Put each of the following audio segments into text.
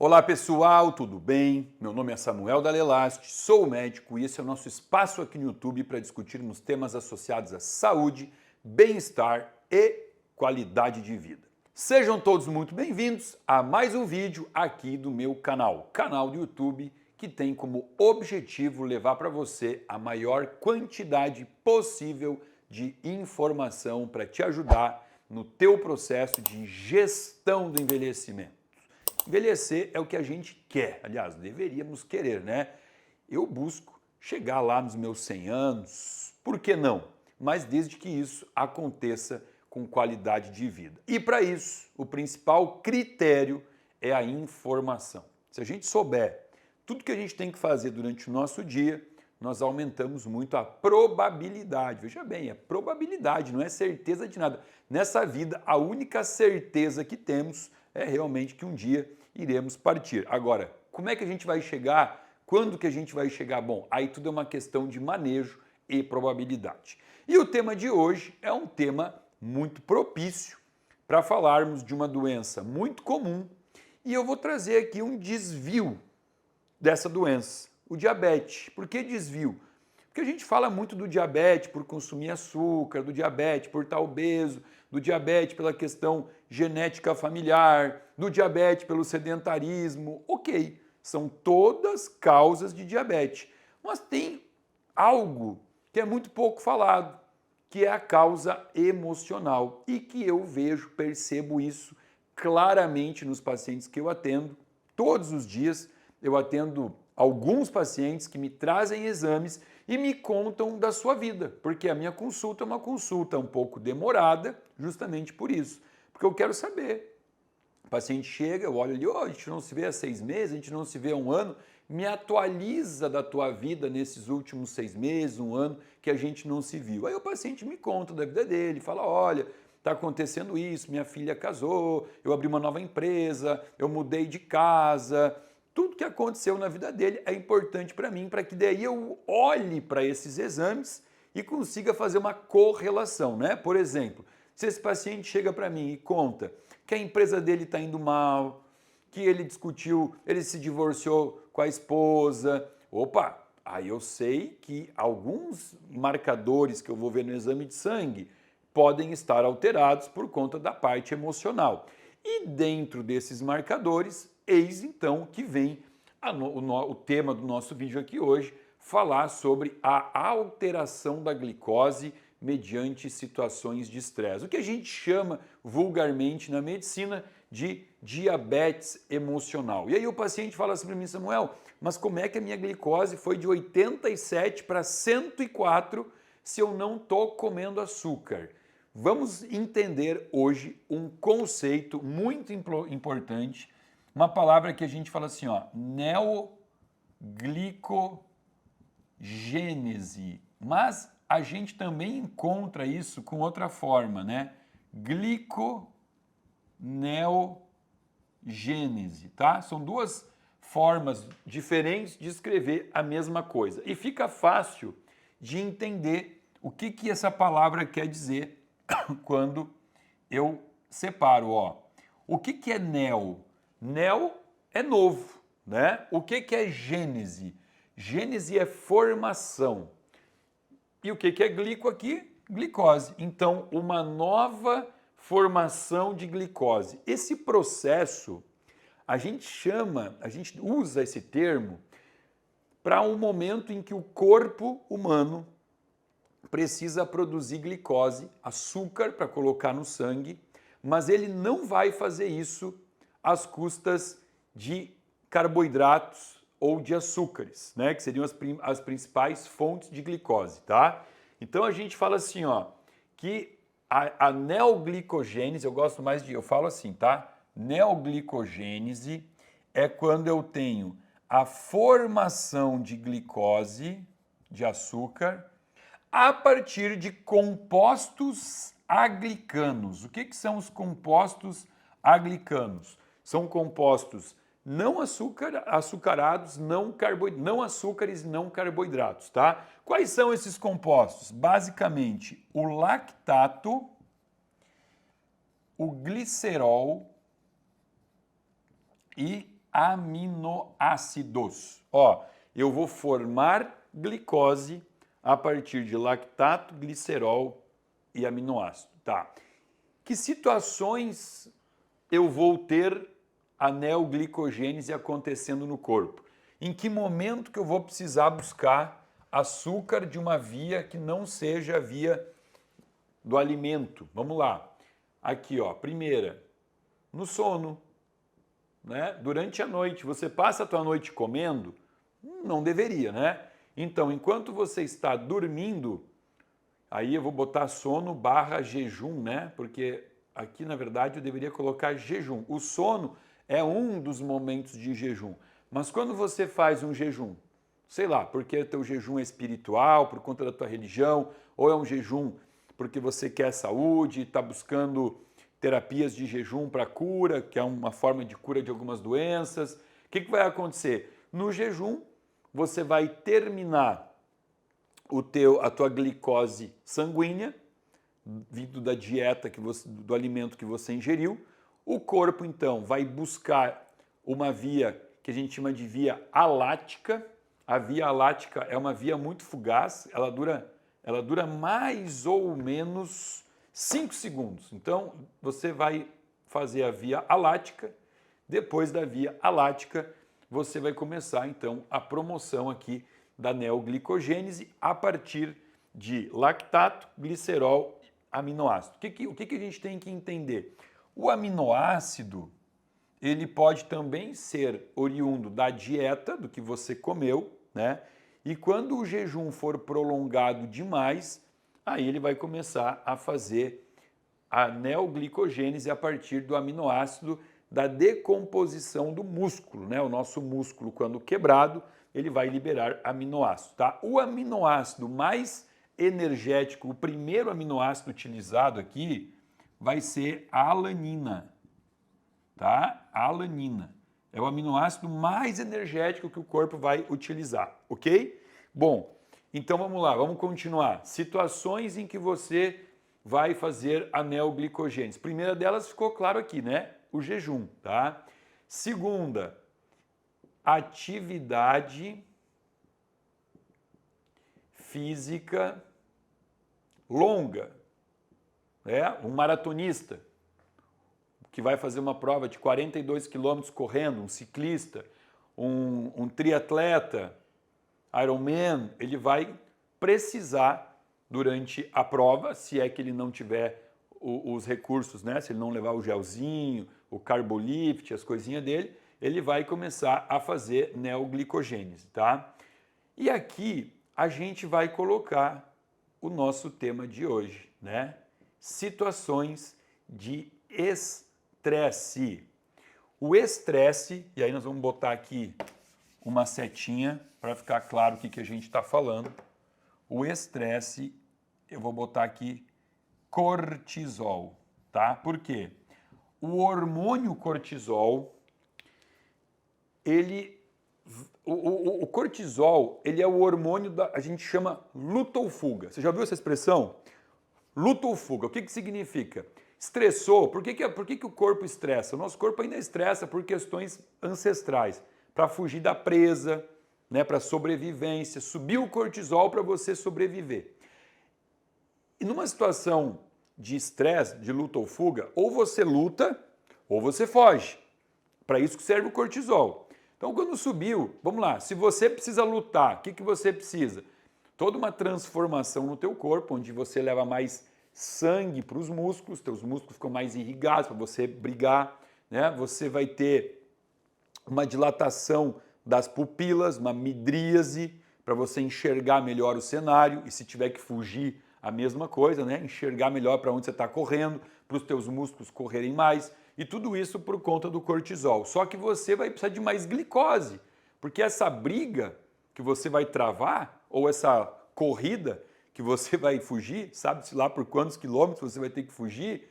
Olá pessoal, tudo bem? Meu nome é Samuel Dalelast, sou médico e esse é o nosso espaço aqui no YouTube para discutirmos temas associados à saúde, bem-estar e qualidade de vida. Sejam todos muito bem-vindos a mais um vídeo aqui do meu canal do YouTube que tem como objetivo levar para você a maior quantidade possível de informação para te ajudar no teu processo de gestão do envelhecimento. Envelhecer é o que a gente quer, aliás, deveríamos querer, né? Eu busco chegar lá nos meus 100 anos, por que não? Mas desde que isso aconteça com qualidade de vida. E para isso, o principal critério é a informação. Se a gente souber tudo que a gente tem que fazer durante o nosso dia, nós aumentamos muito a probabilidade. Veja bem, é probabilidade, não é certeza de nada. Nessa vida, a única certeza que temos é realmente que um dia iremos partir. Agora, como é que a gente vai chegar? Quando que a gente vai chegar? Bom, aí tudo é uma questão de manejo e probabilidade. E o tema de hoje é um tema muito propício para falarmos de uma doença muito comum e eu vou trazer aqui um desvio dessa doença, o diabetes. Por que desvio? Porque a gente fala muito do diabetes por consumir açúcar, do diabetes por estar obeso, do diabetes pela questão genética familiar, do diabetes pelo sedentarismo. Ok, são todas causas de diabetes. Mas tem algo que é muito pouco falado, que é a causa emocional e que eu vejo, percebo isso claramente nos pacientes que eu atendo todos os dias. Eu atendo alguns pacientes que me trazem exames e me contam da sua vida, porque a minha consulta é uma consulta um pouco demorada, justamente por isso, porque eu quero saber. O paciente chega, eu olho ali, a gente não se vê há 6 meses, a gente não se vê há um ano, me atualiza da tua vida nesses últimos 6 meses, um ano, que a gente não se viu. Aí o paciente me conta da vida dele, fala, olha, está acontecendo isso, minha filha casou, eu abri uma nova empresa, eu mudei de casa. Tudo que aconteceu na vida dele é importante para mim, para que daí eu olhe para esses exames e consiga fazer uma correlação, né? Por exemplo, se esse paciente chega para mim e conta que a empresa dele está indo mal, que ele discutiu, ele se divorciou com a esposa, opa, aí eu sei que alguns marcadores que eu vou ver no exame de sangue podem estar alterados por conta da parte emocional. E dentro desses marcadores, eis então que vem o tema do nosso vídeo aqui hoje, falar sobre a alteração da glicose mediante situações de estresse. O que a gente chama vulgarmente na medicina de diabetes emocional. E aí o paciente fala assim para mim, Samuel, mas como é que a minha glicose foi de 87 para 104 se eu não estou comendo açúcar? Vamos entender hoje um conceito muito importante, uma palavra que a gente fala assim, ó, neoglicogênese, mas a gente também encontra isso com outra forma, né? Gliconeogênese, tá? São duas formas diferentes de escrever a mesma coisa. E fica fácil de entender o que essa palavra quer dizer quando eu separo, ó. O que é neo? Neo é novo, né? O que é gênese? Gênese é formação. E o que é glico aqui? Glicose. Então, uma nova formação de glicose. Esse processo, a gente usa esse termo para um momento em que o corpo humano precisa produzir glicose, açúcar para colocar no sangue, mas ele não vai fazer isso às custas de carboidratos ou de açúcares, né, que seriam as principais fontes de glicose, tá? Então a gente fala assim, ó, que a neoglicogênese, eu falo assim, tá? Neoglicogênese é quando eu tenho a formação de glicose, de açúcar, a partir de compostos aglicanos. O que são os compostos aglicanos? São compostos não açucarados, não açúcares, não carboidratos, tá? Quais são esses compostos? Basicamente, o lactato, o glicerol e aminoácidos. Ó, eu vou formar glicose a partir de lactato, glicerol e aminoácido, tá? Que situações eu vou ter a neoglicogênese acontecendo no corpo? Em que momento que eu vou precisar buscar açúcar de uma via que não seja a via do alimento? Vamos lá. Aqui, ó, primeira, no sono, né? Durante a noite, você passa a tua noite comendo? Não deveria, né? Então, enquanto você está dormindo, aí eu vou botar sono barra jejum, né? Porque aqui, na verdade, eu deveria colocar jejum. O sono é um dos momentos de jejum. Mas quando você faz um jejum, sei lá, porque teu jejum é espiritual, por conta da tua religião, ou é um jejum porque você quer saúde, está buscando terapias de jejum para cura, que é uma forma de cura de algumas doenças, o que vai acontecer? No jejum, você vai terminar a tua glicose sanguínea, vindo da dieta, do alimento que você ingeriu. O corpo, então, vai buscar uma via que a gente chama de via alática. A via alática é uma via muito fugaz, ela dura mais ou menos 5 segundos. Então, você vai fazer a via alática. Depois da via alática, você vai começar, então, a promoção aqui da neoglicogênese a partir de lactato, glicerol, aminoácido. O que a gente tem que entender? O aminoácido, ele pode também ser oriundo da dieta, do que você comeu, né? E quando o jejum for prolongado demais, aí ele vai começar a fazer a neoglicogênese a partir do aminoácido da decomposição do músculo, né? O nosso músculo, quando quebrado, ele vai liberar aminoácido, tá? O aminoácido mais energético, o primeiro aminoácido utilizado aqui, vai ser a alanina, tá? A alanina é o aminoácido mais energético que o corpo vai utilizar, ok? Bom, então vamos lá, vamos continuar. Situações em que você vai fazer a neoglicogênese. Primeira delas ficou claro aqui, né? O jejum, tá? Segunda, atividade física longa, né? Um maratonista que vai fazer uma prova de 42 quilômetros correndo, um ciclista, um triatleta, Ironman, ele vai precisar, durante a prova, se é que ele não tiver os recursos, né? Se ele não levar o gelzinho, o carbolift, as coisinhas dele, ele vai começar a fazer neoglicogênese, tá? E aqui a gente vai colocar o nosso tema de hoje, né? Situações de estresse. O estresse, e aí nós vamos botar aqui uma setinha para ficar claro o que a gente está falando. O estresse, eu vou botar aqui cortisol, tá? Por quê? O hormônio cortisol, o cortisol, ele é o hormônio a gente chama luta ou fuga. Você já ouviu essa expressão? Luta ou fuga. O que significa? Estressou. Por que o corpo estressa? O nosso corpo ainda estressa por questões ancestrais, para fugir da presa, né, para sobrevivência. Subiu o cortisol para você sobreviver. E numa situação de estresse, de luta ou fuga, ou você luta ou você foge. Para isso que serve o cortisol. Então, quando subiu, vamos lá, se você precisa lutar, o que você precisa? Toda uma transformação no teu corpo, onde você leva mais sangue para os músculos, teus músculos ficam mais irrigados para você brigar, né? Você vai ter uma dilatação das pupilas, uma midríase, para você enxergar melhor o cenário, e se tiver que fugir, a mesma coisa, né? Enxergar melhor para onde você está correndo, para os teus músculos correrem mais, e tudo isso por conta do cortisol. Só que você vai precisar de mais glicose, porque essa briga que você vai travar, ou essa corrida que você vai fugir, sabe-se lá por quantos quilômetros você vai ter que fugir,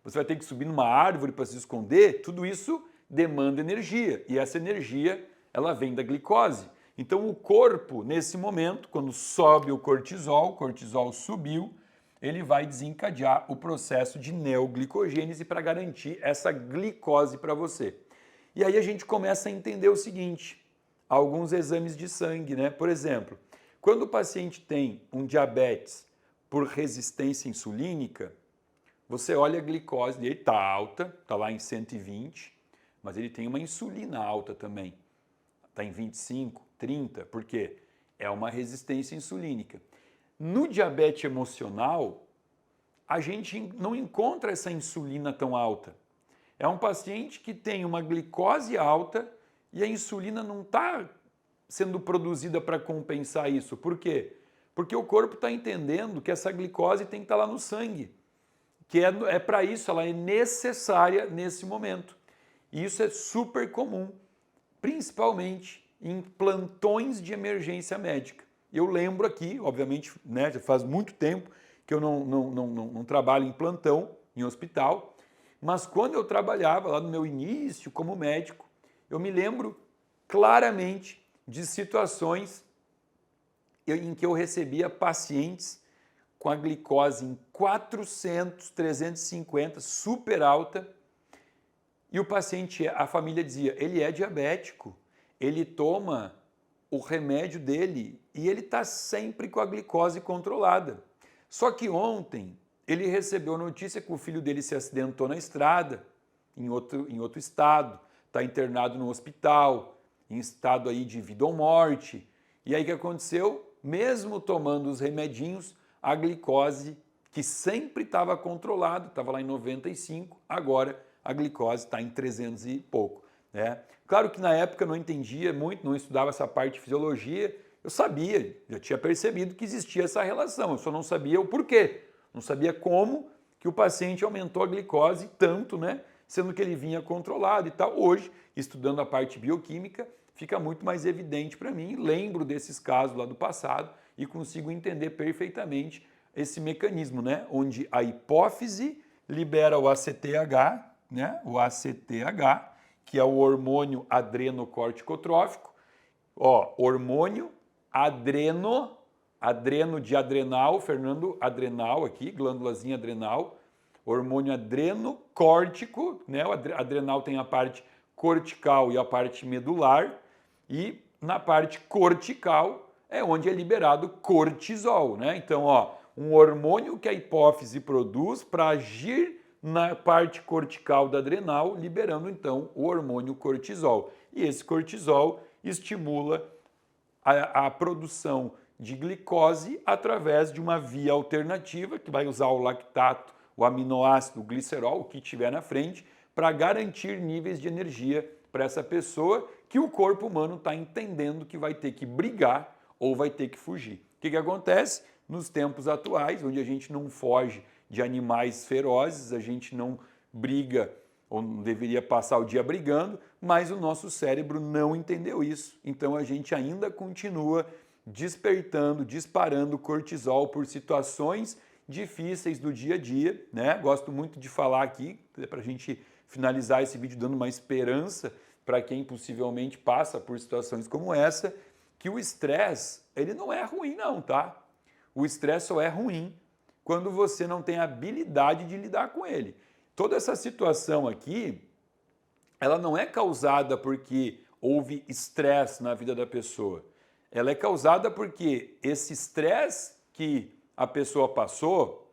você vai ter que subir numa árvore para se esconder, tudo isso demanda energia, e essa energia, ela vem da glicose. Então o corpo, nesse momento, quando sobe o cortisol subiu, ele vai desencadear o processo de neoglicogênese para garantir essa glicose para você. E aí a gente começa a entender o seguinte, alguns exames de sangue, né? Por exemplo, quando o paciente tem um diabetes por resistência insulínica, você olha a glicose dele, está alta, está lá em 120, mas ele tem uma insulina alta também. Está em 25, 30, por quê? É uma resistência insulínica. No diabetes emocional, a gente não encontra essa insulina tão alta. É um paciente que tem uma glicose alta e a insulina não está sendo produzida para compensar isso. Por quê? Porque o corpo está entendendo que essa glicose tem que estar lá no sangue, que é para isso, ela é necessária nesse momento. E isso é super comum, principalmente em plantões de emergência médica. Eu lembro aqui, obviamente, né, já faz muito tempo que eu não trabalho em plantão, em hospital, mas quando eu trabalhava lá no meu início como médico, eu me lembro claramente de situações em que eu recebia pacientes com a glicose em 400, 350, super alta, e o paciente, a família dizia, ele é diabético, ele toma o remédio dele e ele está sempre com a glicose controlada. Só que ontem ele recebeu a notícia que o filho dele se acidentou na estrada, em outro estado, está internado no hospital, em estado aí de vida ou morte. E aí o que aconteceu? Mesmo tomando os remedinhos, a glicose, que sempre estava controlada, estava lá em 95, agora a glicose está em 300 e pouco. Né? Claro que na época eu não entendia muito, não estudava essa parte de fisiologia, eu sabia, já tinha percebido que existia essa relação, eu só não sabia o porquê, não sabia como que o paciente aumentou a glicose tanto, né? Sendo que ele vinha controlado e tal. Hoje, estudando a parte bioquímica, fica muito mais evidente para mim, lembro desses casos lá do passado e consigo entender perfeitamente esse mecanismo, né? Onde a hipófise libera o ACTH, né? O ACTH, que é o hormônio adrenocorticotrófico, hormônio adreno de adrenal, Fernando, adrenal aqui, glândulazinha adrenal, hormônio adrenocórtico, né? O adrenal tem a parte cortical e a parte medular, e na parte cortical é onde é liberado cortisol, né? Então, um hormônio que a hipófise produz para agir na parte cortical da adrenal, liberando então o hormônio cortisol. E esse cortisol estimula a produção de glicose através de uma via alternativa, que vai usar o lactato, o aminoácido, o glicerol, o que tiver na frente, para garantir níveis de energia para essa pessoa que o corpo humano está entendendo que vai ter que brigar ou vai ter que fugir. O que acontece? Nos tempos atuais, onde a gente não foge de animais ferozes, a gente não briga ou não deveria passar o dia brigando, mas o nosso cérebro não entendeu isso. Então a gente ainda continua despertando, disparando cortisol por situações difíceis do dia a dia, né? Gosto muito de falar aqui, para a gente finalizar esse vídeo dando uma esperança para quem possivelmente passa por situações como essa, que o estresse, ele não é ruim não, tá? O estresse só é ruim quando você não tem a habilidade de lidar com ele. Toda essa situação aqui, ela não é causada porque houve estresse na vida da pessoa. Ela é causada porque esse estresse que a pessoa passou,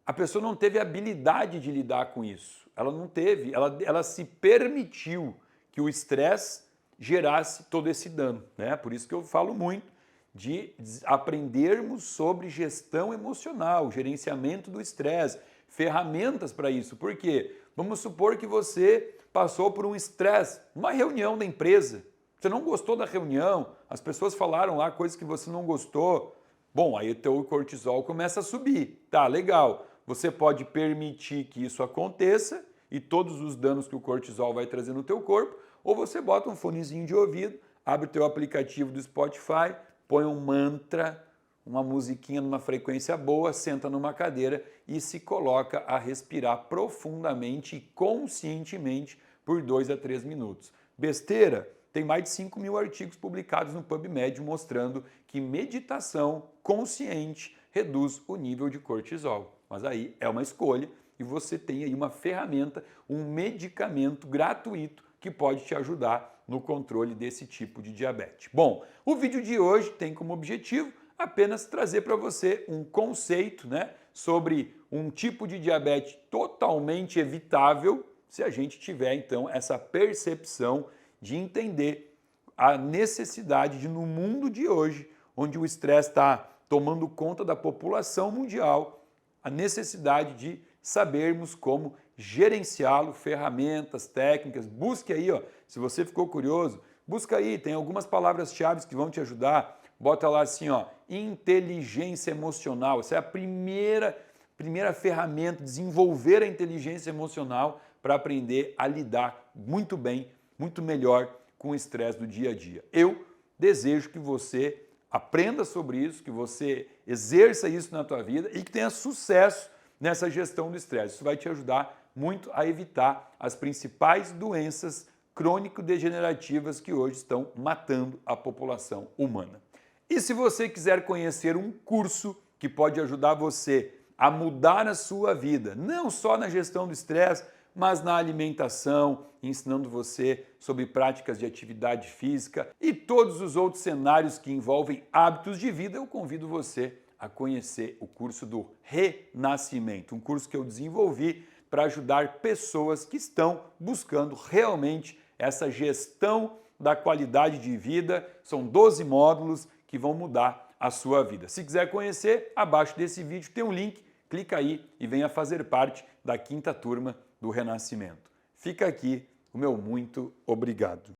a pessoa não teve habilidade de lidar com isso. Ela não teve, ela se permitiu que o estresse gerasse todo esse dano, né? Por isso que eu falo muito de aprendermos sobre gestão emocional, gerenciamento do estresse, ferramentas para isso. Por quê? Vamos supor que você passou por um estresse, uma reunião da empresa, você não gostou da reunião, as pessoas falaram lá coisas que você não gostou. Bom, aí o teu cortisol começa a subir. Tá, legal. Você pode permitir que isso aconteça e todos os danos que o cortisol vai trazer no teu corpo, ou você bota um fonezinho de ouvido, abre o teu aplicativo do Spotify, põe um mantra, uma musiquinha numa frequência boa, senta numa cadeira e se coloca a respirar profundamente e conscientemente por 2 a 3 minutos. Besteira? Tem mais de 5.000 artigos publicados no PubMed mostrando que meditação consciente reduz o nível de cortisol. Mas aí é uma escolha e você tem aí uma ferramenta, um medicamento gratuito que pode te ajudar no controle desse tipo de diabetes. Bom, o vídeo de hoje tem como objetivo apenas trazer para você um conceito, né, sobre um tipo de diabetes totalmente evitável se a gente tiver então essa percepção de entender a necessidade de, no mundo de hoje, onde o estresse está tomando conta da população mundial, a necessidade de sabermos como gerenciá-lo, ferramentas, técnicas. Busque aí, ó, se você ficou curioso, busca aí, tem algumas palavras-chave que vão te ajudar. Bota lá assim, ó, inteligência emocional. Essa é a primeira ferramenta, desenvolver a inteligência emocional para aprender a lidar muito bem, muito melhor com o estresse do dia a dia. Eu desejo que você aprenda sobre isso, que você exerça isso na tua vida e que tenha sucesso nessa gestão do estresse. Isso vai te ajudar muito a evitar as principais doenças crônico-degenerativas que hoje estão matando a população humana. E se você quiser conhecer um curso que pode ajudar você a mudar a sua vida, não só na gestão do estresse, mas na alimentação, ensinando você sobre práticas de atividade física e todos os outros cenários que envolvem hábitos de vida, eu convido você a conhecer o curso do Renascimento, um curso que eu desenvolvi para ajudar pessoas que estão buscando realmente essa gestão da qualidade de vida. São 12 módulos que vão mudar a sua vida. Se quiser conhecer, abaixo desse vídeo tem um link, clica aí e venha fazer parte da 5ª turma do Renascimento. Fica aqui o meu muito obrigado.